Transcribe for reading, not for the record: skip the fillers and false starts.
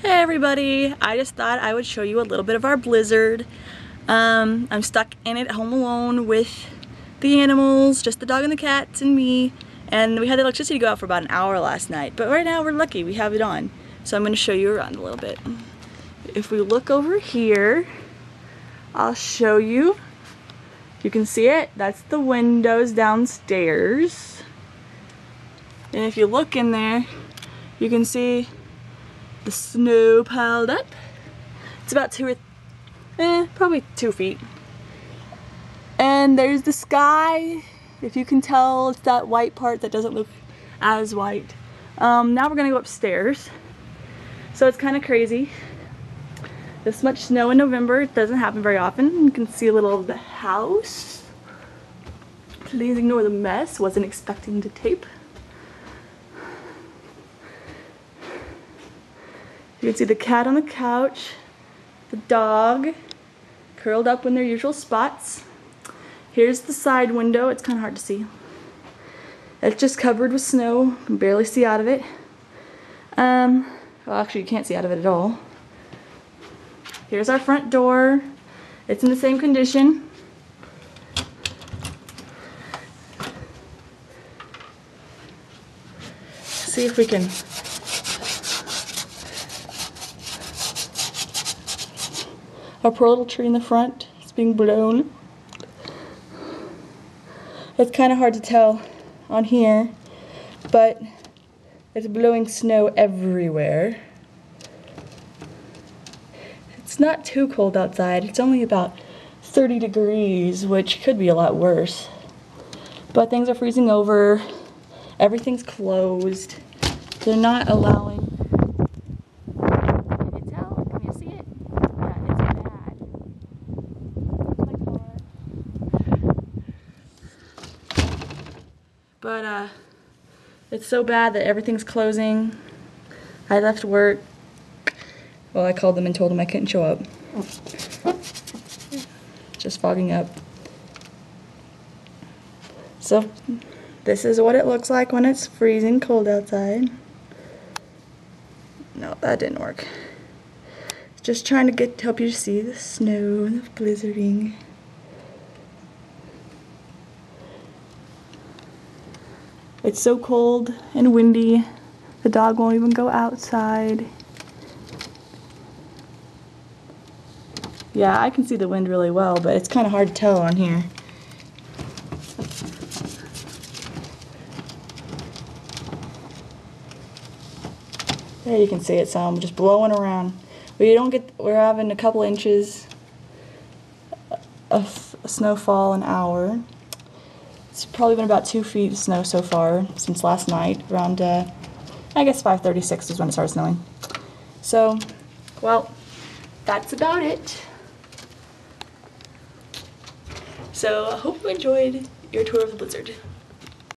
Hey everybody, I just thought I would show you a little bit of our blizzard. I'm stuck in it home alone with the animals, just the dog and the cats and me, and we had the electricity go out for about an hour last night, but right now we're lucky, we have it on. So I'm going to show you around a little bit. If we look over here, I'll show you. You can see it, that's the windows downstairs. And if you look in there, you can see the snow piled up. It's about probably 2 feet. And there's the sky. If you can tell, it's that white part that doesn't look as white. Now we're gonna go upstairs. So it's kind of crazy. This much snow in November, it doesn't happen very often. You can see a little of the house. Please ignore the mess, wasn't expecting to tape. You can see the cat on the couch, the dog curled up in their usual spots. Here's the side window, it's kind of hard to see. It's just covered with snow, you can barely see out of it. Well, actually you can't see out of it at all. Here's our front door, it's in the same condition. See if we can our poor little tree in the front is being blown. It's kind of hard to tell on here, but it's blowing snow everywhere. It's not too cold outside. It's only about 30 degrees, which could be a lot worse. But things are freezing over. Everything's closed. They're not allowing. But it's so bad that everything's closing. I left work. Well, I called them and told them I couldn't show up. Just fogging up. So this is what it looks like when it's freezing cold outside. No, that didn't work. Just trying to help you see the snow and the blizzarding. It's so cold and windy, the dog won't even go outside. Yeah, I can see the wind really well, but it's kind of hard to tell on here. There you can see it some, just blowing around. We're having a couple inches of snowfall an hour. It's probably been about 2 feet of snow so far since last night, around I guess 5:36 is when it started snowing. So, well, that's about it. So I hope you enjoyed your tour of the blizzard.